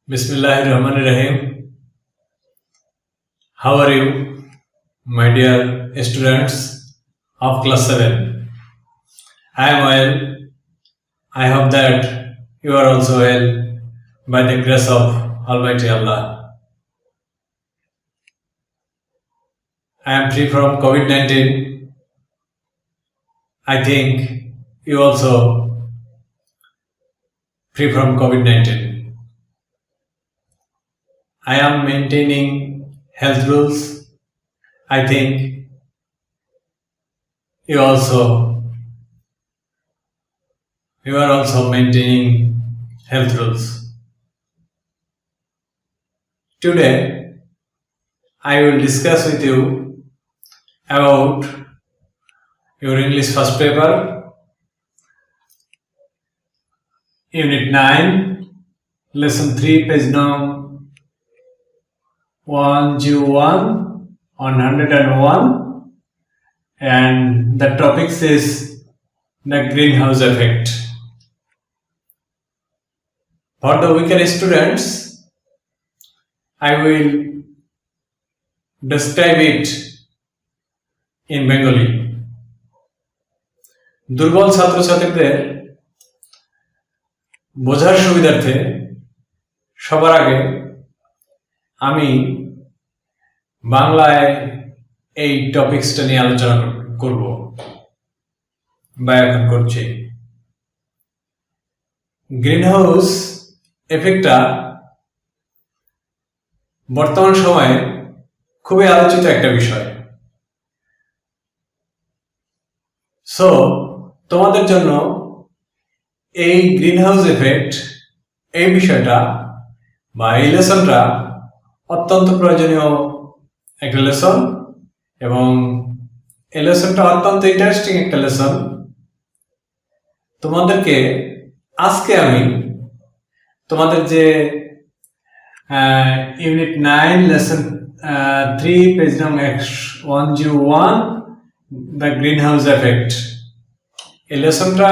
Bismillahirrahmanirrahim. How are you, my dear students of class 7? I am well. I hope that you are also well by the grace of Almighty Allah. I am free from COVID-19. I think you also free from COVID-19. I am maintaining health rules. I think you are also maintaining health rules. Today, I will discuss with you about your English first paper, Unit 9, Lesson 3, page number 101, and the topic is the greenhouse effect. For the weaker students, I will describe it in Bengali. দুর্বল ছাত্রছাত্রীদের বোঝার সুবিধার্থে সবার আগে আমি বাংলায় এই টপিকসটা নিয়ে আলোচনা করব বা এখন করছি। গ্রিনহাউস এফেক্টটা বর্তমান সময়ে খুবই আলোচিত একটা বিষয়। সো তোমাদের জন্য এই গ্রিনহাউস এফেক্ট এই বিষয়টা বা এই লেসনটা অত্যন্ত প্রয়োজনীয় একটা লেসন, এবং এই লেসনটা অত্যন্ত ইন্টারেস্টিং একটা লেসন। তোমাদেরকে আজকে আমি তোমাদের যে unit 9 lesson 3 page number 101 the greenhouse effect, এই লেসনটা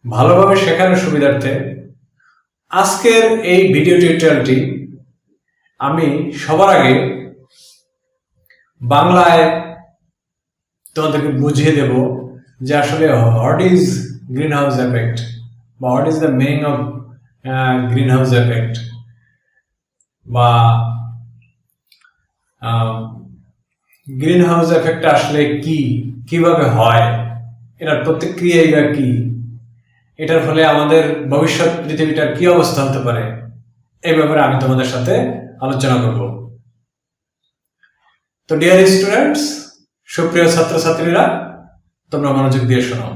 ভালোভাবে শেখানোর সুবিধার্থে আজকের এই ভিডিও টিউটোরিয়ালটি আমি সবার আগে বাংলায় তোমাদেরকে বুঝিয়ে দেব যে আসলে হোয়াট ইজ গ্রিনহাউস এফেক্ট বা what is the meaning of greenhouse effect, বা গ্রিনহাউস এফেক্ট আসলে কিভাবে হয়, এটার প্রতিক্রিয়াই বা কি, এটার ফলে আমাদের ভবিষ্যৎ পৃথিবীটার কি অবস্থা হতে পারে, এই ব্যাপারে আমি তোমাদের সাথে আলোচনা করব। তো ডিয়ার স্টুডেন্টস, সুপ্রিয় ছাত্রছাত্রীরা, তোমরা মনোযোগ দিয়ে শোনো।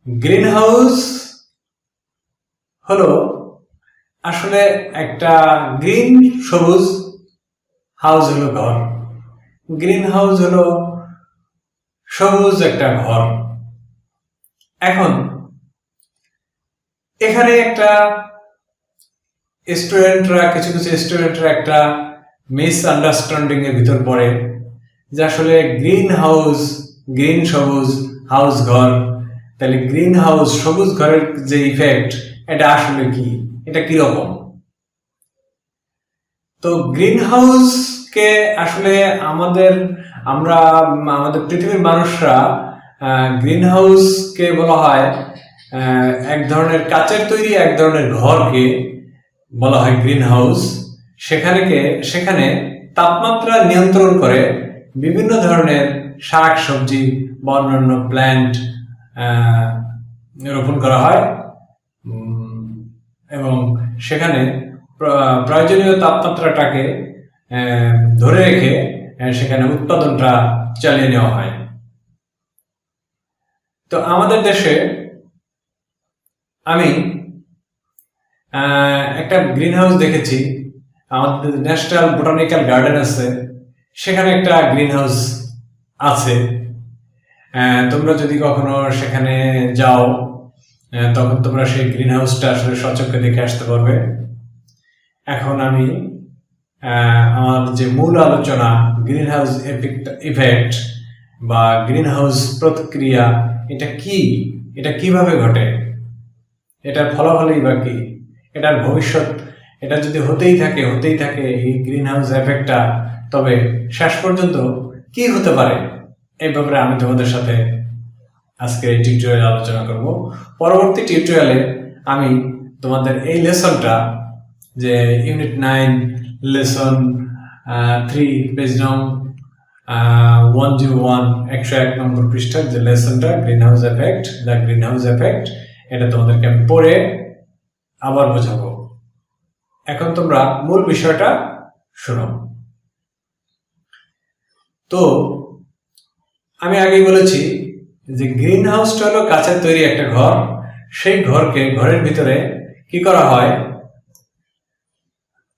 গ্রিনহাউস হলো আসলে একটা গ্রিন সবুজ হাউস হলো ঘর। গ্রিন হাউস হলো সবুজ একটা ঘর। এখন এখানে একটা কিছু স্টুডেন্টরা একটা মিস আন্ডারস্ট্যান্ডিং এর ভিতর পড়ে যে আসলে গ্রিন সবুজ হাউস ঘর, তাহলে গ্রিন হাউস সবুজ ঘরের যে ইফেক্ট এটা আসলে কি, এটা কিরকম। তো গ্রিন হাউস কে আসলে আমাদের পৃথিবীর মানুষরা গ্রিন হাউস কে বলা হয় এক ধরনের কাচের তৈরি এক ধরনের ঘরকে বলা হয় গ্রিন হাউস। সেখানে তাপমাত্রা নিয়ন্ত্রণ করে বিভিন্ন ধরনের শাক সবজি বা অন্যান্য প্ল্যান্ট রোপণ করা হয়, এবং সেখানে প্রয়োজনীয় তাপমাত্রাটাকে ধরে রেখে সেখানে উৎপাদনটা চালিয়ে নেওয়া হয়। তো আমাদের দেশে আমি একটা গ্রিন হাউস দেখেছি, আমাদের ন্যাশনাল বোটানিক্যাল গার্ডেন আছে, সেখানে একটা গ্রিন হাউস আছে। তোমরা যদি কখনো সেখানে যাও তখন তোমরা সেই গ্রিন হাউসটা আসলে সচক্ষে দেখে আসতে পারবে। এখন আমি আমার যে মূল আলোচনা গ্রিন হাউস ইফেক্ট বা গ্রিন হাউস প্রতিক্রিয়া, এটা কিভাবে ঘটে, এটার ফলাফলই বা কি, এটার ভবিষ্যৎ, এটা যদি হতেই থাকে এই গ্রিন হাউস এফেক্টটা, তবে শেষ পর্যন্ত কি হতে পারে এই ব্যাপারে আমি তোমাদের সাথে আজকে এই টিউটোরিয়ালে আলোচনা করব। পরবর্তী টিউটোরিয়ালে আমি তোমাদের এই লেসনটা, যে ইউনিট 9 লেসন 3 পেজ নং 101 101 নম্বর পৃষ্ঠার যে লেসনটা greenhouse effect, the greenhouse effect, এটা তোমাদেরকে আমি পড়ে আবার বোঝাবো। এখন তোমরা মূল বিষয়টা শোনো। তো আমি আগেই বলেছি যে গ্রিন হাউসটা হলো কাচের তৈরি একটা ঘর। সেই ঘরের ভিতরে কি করা হয়,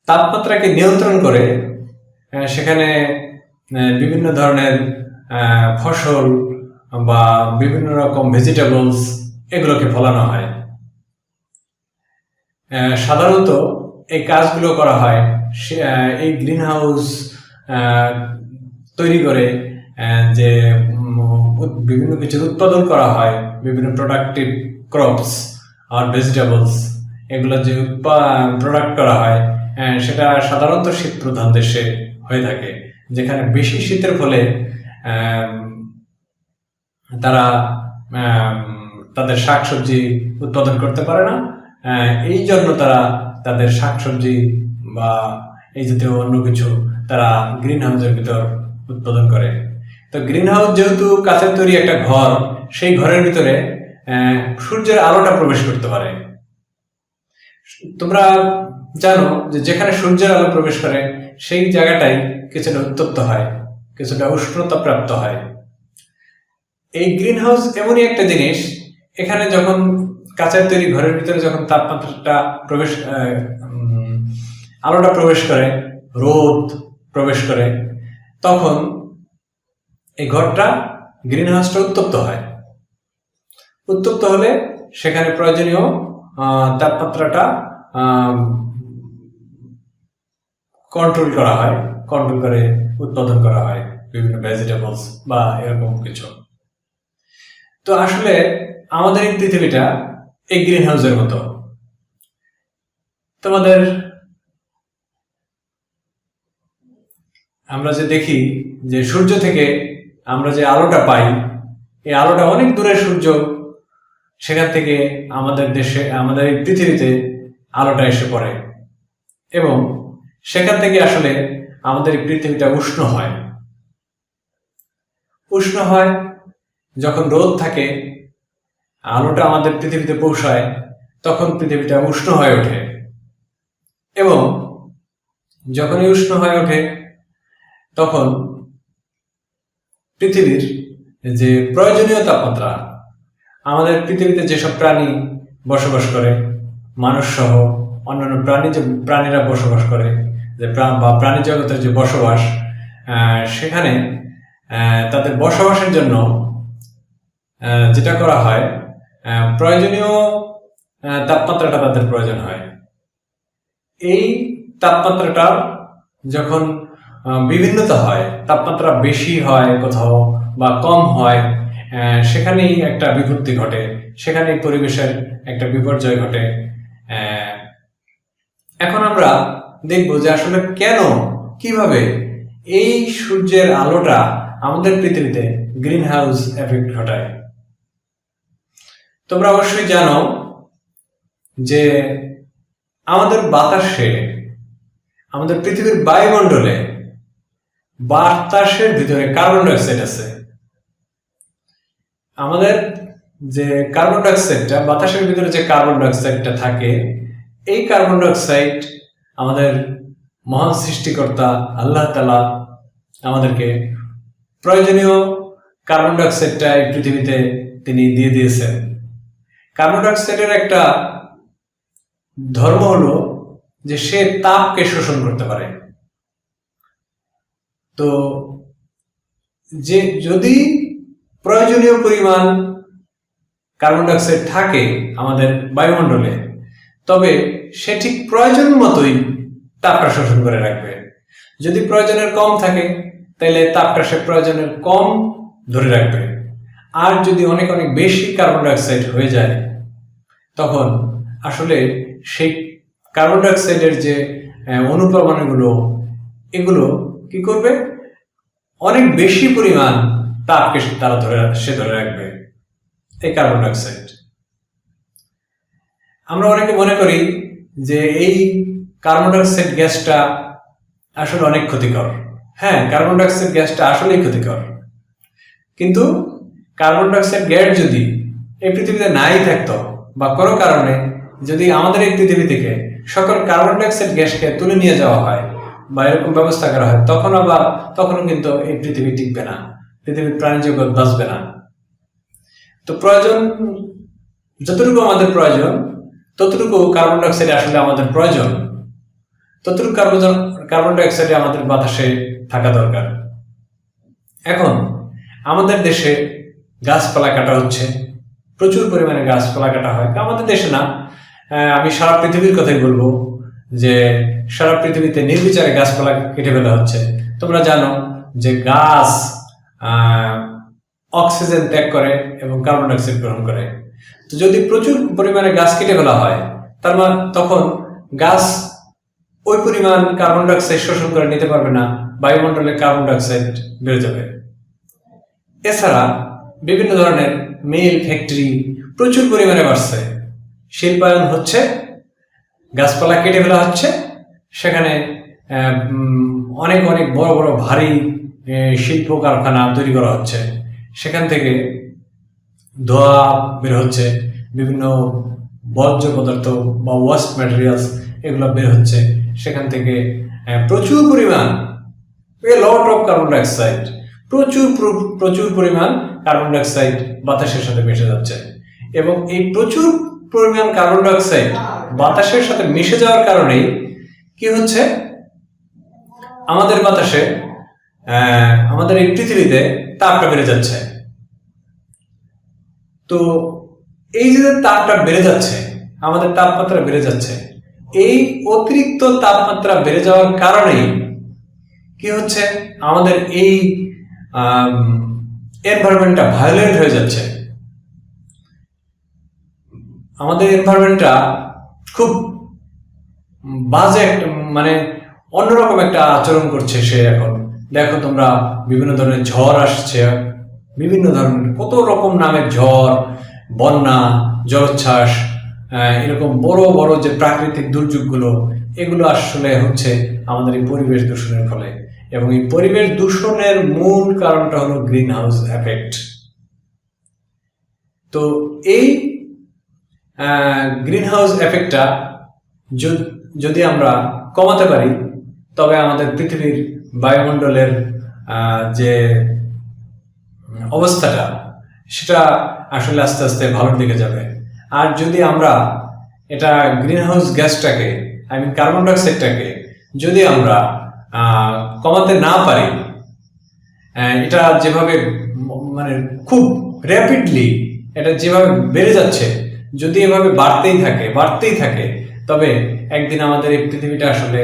তাপমাত্রাকে নিয়ন্ত্রণ করে সেখানে বিভিন্ন ধরনের ফসল বা বিভিন্ন রকম ভেজিটেবলস এগুলোকে ফলানো হয়। সাধারণত এই কাজগুলো করা হয় এই গ্রিন হাউস তৈরি করে, যে বিভিন্ন কিছুর উৎপাদন করা হয়, বিভিন্ন প্রোডাক্টিভ ক্রপস আর ভেজিটেবলস, এগুলো যে প্রোডাক্ট করা হয় সেটা সাধারণত শীত প্রধান দেশে হয়ে থাকে, যেখানে বেশি শীতের ফলে তারা তাদের শাকসবজি উৎপাদন করতে পারে না। এই জন্য তারা তাদের শাকসবজি বা এই জাতীয় অন্য কিছু তারা গ্রিন হাউসের ভিতর উৎপাদন করে। তো গ্রিন হাউস যেহেতু কাচের তৈরি একটা ঘর, সেই ঘরের ভিতরে সূর্যের আলোটা প্রবেশ করতে পারে। তোমরা জানো যে যেখানে সূর্যের আলো প্রবেশ করে সেই জায়গাটাই কিছুটা উত্তপ্ত হয়, কিছুটা উষ্ণতা প্রাপ্ত হয়। এই গ্রিন হাউস এমনই একটা জিনিস, এখানে যখন কাচের তৈরি ঘরের ভিতরে যখন তাপমাত্রাটা আলোটা প্রবেশ করে, রোদ প্রবেশ করে, তখন এই ঘরটা গ্রিন হাউসটা উত্তপ্ত হয়। উত্তপ্ত হলে সেখানে প্রয়োজনীয় তাপমাত্রাটা কন্ট্রোল করে উৎপাদন করা হয় বিভিন্ন ভেজিটেবলস বা এরকম কিছু। তো আসলে আমাদের এই পৃথিবীটা এই গ্রিন হাউসের মতো। তোমাদের আমরা যে দেখি যে সূর্য থেকে আমরা যে আলোটা পাই, এই আলোটা অনেক দূরের সূর্য, সেখান থেকে আমাদের দেশে, আমাদের এই পৃথিবীতে আলোটা এসে পড়ে এবং সেখান থেকে আসলে আমাদের এই পৃথিবীটা উষ্ণ হয়। যখন রোদ থাকে, আলোটা আমাদের পৃথিবীতে পৌঁছায়, তখন পৃথিবীটা উষ্ণ হয়ে ওঠে এবং যখনই উষ্ণ হয়ে ওঠে তখন পৃথিবীর যে প্রয়োজনীয় তাপমাত্রা, আমাদের পৃথিবীতে যেসব প্রাণী বসবাস করে, মানুষ সহ অন্যান্য প্রাণীরা বসবাস করে, যে প্রাণী জগতের যে বসবাস, সেখানে তাদের বসবাসের জন্য যেটা করা হয়, প্রয়োজনীয় তাপমাত্রাটা তাদের প্রয়োজন হয়। এই তাপমাত্রাটা যখন বিভিন্নতা হয়, তাপমাত্রা বেশি হয় কোথাও বা কম হয়, সেখানেই একটা বিপত্তি ঘটে, সেখানেই পরিবেশের একটা বিপর্যয় ঘটে। এখন আমরা দেখব যে আসলে কিভাবে এই সূর্যের আলোটা আমাদের পৃথিবীতে গ্রিন হাউস এফেক্ট ঘটায়। তোমরা অবশ্যই জানো যে আমাদের বাতাসে, আমাদের পৃথিবীর বায়ুমণ্ডলে বাতাসের ভিতরে কার্বন ডাইঅক্সাইড আছে। আমাদের যে কার্বন ডাইঅক্সাইডটা, বাতাসের ভিতরে যে কার্বন ডাইঅক্সাইডটা থাকে, এই কার্বন ডাইঅক্সাইড আমাদের মহান সৃষ্টিকর্তা আল্লাহ তাআলা আমাদেরকে প্রয়োজনীয় কার্বন ডাইঅক্সাইডটা এই পৃথিবীতে তিনি দিয়ে দিয়েছেন। কার্বন ডাইঅক্সাইডের একটা ধর্ম হলো যে সে তাপকে শোষণ করতে পারে। তো যে যদি প্রয়োজনীয় পরিমাণ কার্বন ডাইঅক্সাইড থাকে আমাদের বায়ুমণ্ডলে, তবে সে ঠিক প্রয়োজন মতোই তাপটা শোষণ করে রাখবে। যদি প্রয়োজনের কম থাকে, তাহলে তাপটা সে প্রয়োজনের কম ধরে রাখবে। আর যদি অনেক অনেক বেশি কার্বন ডাইঅক্সাইড হয়ে যায়, তখন আসলে সেই কার্বন ডাইঅক্সাইডের যে অনুপরমাণুগুলো, এগুলো কি করবে, অনেক বেশি পরিমাণ তাপকে তারা ধরে রাখবে, এই কার্বন ডাইঅক্সাইড। আমরা অনেকে মনে করি যে এই কার্বন ডাইঅক্সাইড গ্যাসটা আসলে অনেক ক্ষতিকর। হ্যাঁ, কার্বন ডাইঅক্সাইড গ্যাসটা আসলেই ক্ষতিকর, কিন্তু কার্বন ডাইঅক্সাইড গ্যাস যদি এই পৃথিবীতে নাই থাকতো, বা কোনো কারণে যদি আমাদের এই পৃথিবী থেকে সকল কার্বন ডাইঅক্সাইড গ্যাসকে তুলে নিয়ে যাওয়া হয় বা এরকম ব্যবস্থা করা হয়, তখনও কিন্তু এই পৃথিবী টিকবে না, পৃথিবীর প্রাণী জগৎ বাঁচবে না। তো প্রয়োজন, যতটুকু আমাদের প্রয়োজন ততটুকু কার্বন ডাইঅক্সাইড আসলে আমাদের প্রয়োজন, ততটুকু কার্বন ডাইঅক্সাইড আমাদের বাতাসে থাকা দরকার। এখন আমাদের দেশে গাছপালা কাটা হচ্ছে, প্রচুর পরিমাণে গাছপালা কাটা হয়। আমাদের দেশে না, আমি সারা পৃথিবীর কথাই বলবো যে সারা পৃথিবীতে নির্বিচারে গাছপালা কেটে ফেলা হচ্ছে। তোমরা জানো যে গাছ অক্সিজেন ত্যাগ করে এবং কার্বন ডাইঅক্সাইড গ্রহণ করে। তো যদি প্রচুর পরিমাণে গাছ কেটে ফেলা হয়, তখন গাছ ওই পরিমাণ কার্বন ডাইঅক্সাইড শোষণ করে নিতে পারবে না, বায়ুমণ্ডলে কার্বন ডাইঅক্সাইড বেড়ে যাবে। এছাড়া বিভিন্ন ধরনের মিল, ফ্যাক্টরি প্রচুর পরিমাণে বাড়ছে, শিল্পায়ন হচ্ছে, গাছপালা কেটে ফেলা হচ্ছে, সেখানে অনেক অনেক বড় বড় ভারী শিল্প কারখানা তৈরি করা হচ্ছে, সেখান থেকে ধোঁয়া বের হচ্ছে, বিভিন্ন বর্জ্য পদার্থ বা ওয়েস্ট ম্যাটেরিয়ালস এগুলো বের হচ্ছে, সেখান থেকে প্রচুর পরিমাণ লট অফ কার্বন ডাইঅক্সাইড, প্রচুর পরিমাণ কার্বন ডাইঅক্সাইড বাতাসের সাথে মিশে যাচ্ছে। এবং এই প্রচুর পরিমাণ কার্বন ডাইঅক্সাইড বাতাসের সাথে মিশে যাওয়ার কারণেই কি হচ্ছে, আমাদের বাতাসে, আমাদের এই পৃথিবীতে তাপটা বেড়ে যাচ্ছে। তো এই যে তাপটা বেড়ে যাচ্ছে, আমাদের তাপমাত্রা বেড়ে যাচ্ছে, এই অতিরিক্ত তাপমাত্রা বেড়ে যাওয়ার কারণেই কি হচ্ছে, আমাদের এই এনভায়রনমেন্টটা ভায়োলেন্ট হয়ে যাচ্ছে। আমাদের এনভায়রনমেন্টটা খুব বাজে, মানে অন্যরকম একটা আচরণ করছে সে। এখন দেখো তোমরা, বিভিন্ন ধরনের ঝড় আসছে, বিভিন্ন ধরনের কত রকম নামের ঝড়, বন্যা, জলোচ্ছ্বাস, এরকম বড় বড় যে প্রাকৃতিক দুর্যোগগুলো, এগুলো আসলে হচ্ছে আমাদের এই পরিবেশ দূষণের ফলে। এবং এই পরিবেশ দূষণের মূল কারণটা হলো গ্রিন হাউস এফেক্ট। তো এই গ্রিন হাউস এফেক্টটা যদি আমরা কমাতে পারি, তবে আমাদের পৃথিবীর বায়ুমণ্ডলের যে অবস্থাটা, সেটা আসলে আস্তে আস্তে ভালোর দিকে যাবে। আর যদি আমরা এটা গ্রিন হাউস গ্যাসটাকে, কার্বন ডাইঅক্সাইডটাকে যদি আমরা কমাতে না পারি, এটা যেভাবে মানে খুব র্যাপিডলি এটা যেভাবে বেড়ে যাচ্ছে, যদি এভাবে বাড়তেই থাকে, তবে একদিন আমাদের এই পৃথিবীটা আসলে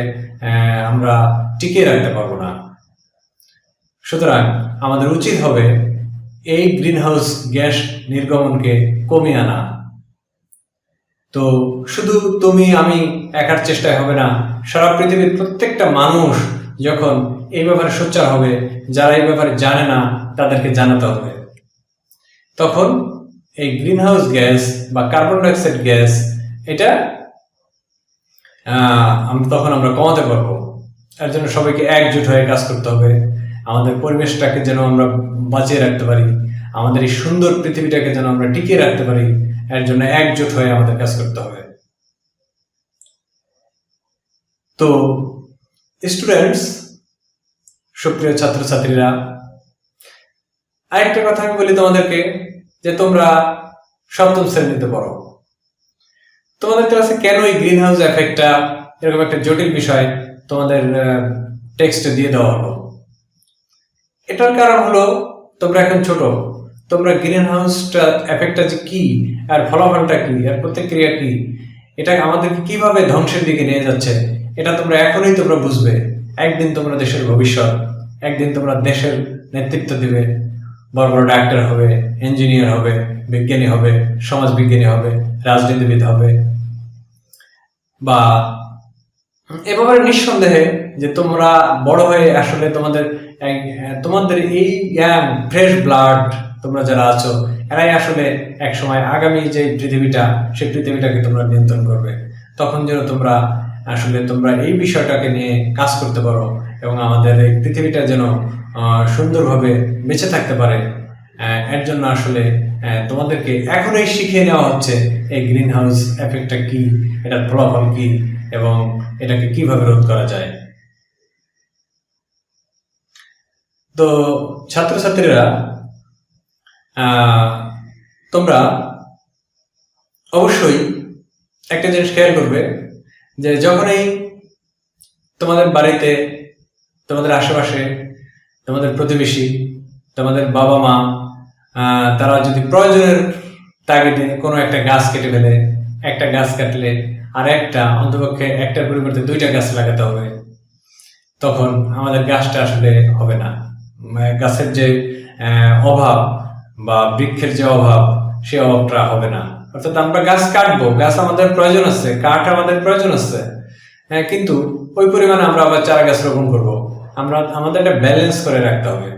আমরা টিকিয়ে রাখতে পারবো না। সুতরাং আমাদের উচিত হবে এই গ্রিন হাউস গ্যাস নির্গমনকে কমিয়ে আনা। তো শুধু তুমি আমি একার চেষ্টায় হবে না, সারা পৃথিবীর প্রত্যেকটা মানুষ যখন এই ব্যাপারে সোচ্চার হবে, যারা এই ব্যাপারে জানে না তাদেরকে জানাতে হবে, তখন এই গ্রিন হাউস গ্যাস বা কার্বন ডাইঅক্সাইড গ্যাস এটা তখন আমরা কমাতে পারবো। এর জন্য সবাইকে একজোট হয়ে কাজ করতে হবে। আমাদের পরিবেশটাকে যেন আমরা বাঁচিয়ে রাখতে পারি, আমাদের এই সুন্দর পৃথিবীটাকে যেন আমরা টিকিয়ে রাখতে পারি, এর জন্য একজোট হয়ে আমাদের কাজ করতে হবে। তো স্টুডেন্টস, সুপ্রিয় ছাত্রছাত্রীরা, আরেকটা কথা আমি বলি তোমাদেরকে, যে তোমরা সপ্তম শ্রেণীতে পড়ো, তোমাদের ক্লাসে কেন এই গ্রিন হাউস এফেক্টটা এরকম একটা জটিল বিষয় তোমাদের টেক্সটে দিয়ে দেওয়া হলো? এটার কারণ হলো তোমরা এখন ছোট, তোমরা গ্রিন হাউসটা এফেক্টটা যে কি, আর ফলাফলটা কি, আর প্রতিক্রিয়া কি, এটা আমাদেরকে কিভাবে ধ্বংসের দিকে নিয়ে যাচ্ছে, এটা তোমরা এখনই বুঝবে। একদিন তোমরা দেশের ভবিষ্যৎ, একদিন তোমরা দেশের নেতৃত্ব দিবে, বড় বড় ডাক্তার হবে, ইঞ্জিনিয়ার হবে, বিজ্ঞানী হবে, সমাজ বিজ্ঞানী হবে, রাজনীতিবিদ হবে, বা এ ব্যাপারে নিঃসন্দেহে যে তোমরা বড় হয়ে আসলে তোমাদের এই ফ্রেশ ব্লাড তোমরা যারা আছো এরাই আসলে এক সময় আগামী যে পৃথিবীটা সেই পৃথিবীটাকে তোমরা নিয়ন্ত্রণ করবে। তখন যেন তোমরা এই বিষয়টাকে নিয়ে কাজ করতে পারো এবং আমাদের এই পৃথিবীটা যেন সুন্দরভাবে বেঁচে থাকতে পারে। এর জন্য আসলে তোমাদেরকে এখনই শিখিয়ে নেওয়া হচ্ছে এই গ্রিন হাউস এফেক্টটা কি, এটার ফলাফল কি এবং এটাকে কিভাবে রোধ করা যায়। তো ছাত্রছাত্রীরা, তোমরা অবশ্যই একটা জিনিস খেয়াল করবে যে যখনই তোমাদের বাড়িতে, তোমাদের আশেপাশে, তোমাদের প্রতিবেশী, তোমাদের বাবা মা তারা যদি প্রয়োজনের তাগিদে কোনো একটা গাছ কেটে ফেলে, একটা গাছ কাটলে আর অন্তপক্ষে একটার পরিবর্তে 2টা গাছ লাগাতে হবে, তখন আমাদের গাছটা আসলে হবে না। গাছের যে অভাব বা বৃক্ষের যে অভাব, সেই অভাবটা হবে না। অর্থাৎ আমরা গাছ কাটবো, গাছ আমাদের প্রয়োজন আছে, কাঠ আমাদের প্রয়োজন আছে, কিন্তু ওই পরিমাণে আমরা আবার চারা গাছ রোপণ করবো। আমাদের একটা ব্যালেন্স করে রাখতে হবে।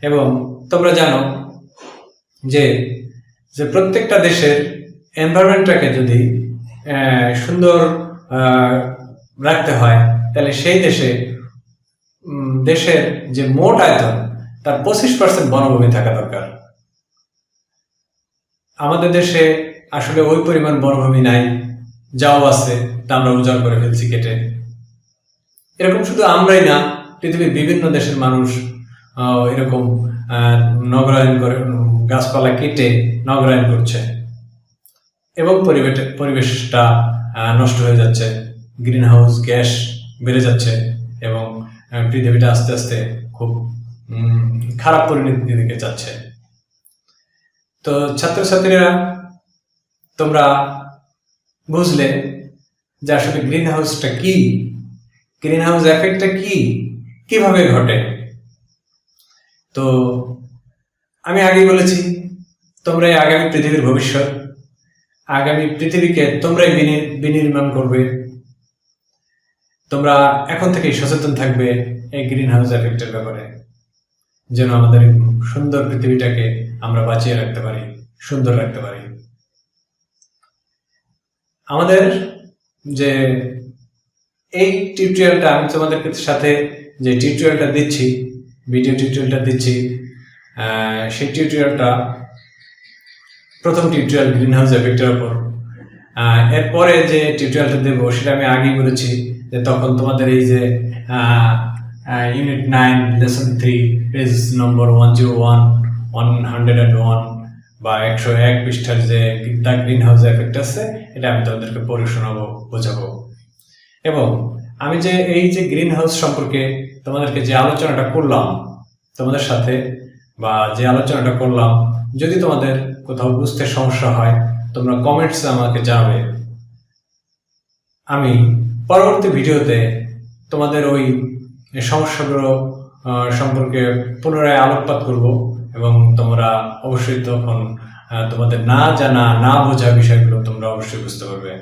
এবং তোমরা জানো যে প্রত্যেকটা দেশের এনভায়রনমেন্টটাকে যদি সুন্দর রাখতে হয়, তাহলে সেই দেশের যে মোট আয়তন তার 25% বনভূমি থাকা দরকার। আমাদের দেশে আসলে ওই পরিমাণ বনভূমি নাই, যাও আছে তা আমরা উজাড় করে ফেলছি কেটে। এরকম শুধু আমরাই না, পৃথিবীর বিভিন্ন দেশের মানুষ এরকম নগরায়ন করে, গাছপালা কেটে নগরায়ন করছে এবং পরিবেশটা নষ্ট হয়ে যাচ্ছে, গ্রিন হাউস গ্যাস বেড়ে যাচ্ছে এবং পৃথিবীটা আস্তে আস্তে খুব খারাপ পরিণতির দিকে যাচ্ছে। তো ছাত্রছাত্রীরা, তোমরা বুঝলে যে আসলে গ্রিন হাউসটা কি, গ্রিন হাউস এফেক্টটা কি, কিভাবে ঘটে। তো আমি আগেই বলেছি, তোমরাই আগামী পৃথিবীর ভবিষ্যৎ, আগামী পৃথিবীকে তোমরাই বিনির্মাণ করবে। তোমরা এখন থেকেই সচেতন থাকবে এই গ্রিন হাউস এফেক্টের ব্যাপারে, যেন আমাদের সুন্দর পৃথিবীটাকে আমরা বাঁচিয়ে রাখতে পারি, সুন্দর রাখতে পারি। আমাদের যে এই টিউটোরিয়ালটা, আমি তোমাদের সাথে যে টিউটোরিয়ালটা দিচ্ছি, ভিডিও টিউটোরিয়ালটা দিচ্ছি, সেই টিউটোরিয়ালটা প্রথম টিউটোরিয়াল গ্রিন হাউস এফেক্টের উপর। এরপরে যে টিউটোরিয়ালটা দেবো সেটা আমি আগেই বলেছি যে তখন তোমাদের এই যে ইউনিট 9 লেসন 3 পেজ নম্বর 101 বা 101 পৃষ্ঠার যে দ্য গ্রিন হাউস এফেক্ট আছে, এটা আমি তোমাদেরকে পড়ে শোনাবো, বোঝাবো। এবং আমি যে এই যে গ্রিন হাউস সম্পর্কে তোমাদেরকে যে আলোচনাটা করলাম তোমাদের সাথে, বা যে আলোচনাটা করলাম, যদি তোমাদের কোথাও বুঝতে সমস্যা হয় তোমরা কমেন্টসে আমাকে জানাবে। আমি পরবর্তী ভিডিওতে তোমাদের ওই সমস্যাগুলো সম্পর্কে পুনরায় আলোকপাত করব এবং তোমরা অবশ্যই তখন তোমাদের না জানা, না বোঝা বিষয়গুলো তোমরা অবশ্যই বুঝতে পারবে।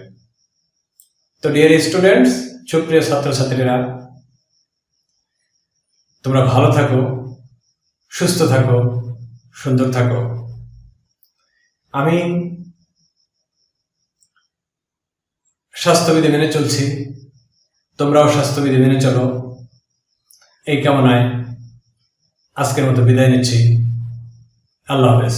তো ডিয়ার স্টুডেন্টস, সুপ্রিয় ছাত্রছাত্রীরা, তোমরা ভালো থাকো, সুস্থ থাকো, সুন্দর থাকো। আমি স্বাস্থ্যবিধি মেনে চলছি, তোমরাও স্বাস্থ্যবিধি মেনে চলো। এই কামনায় আজকের মতো বিদায় নিচ্ছি। আল্লাহ হাফেজ।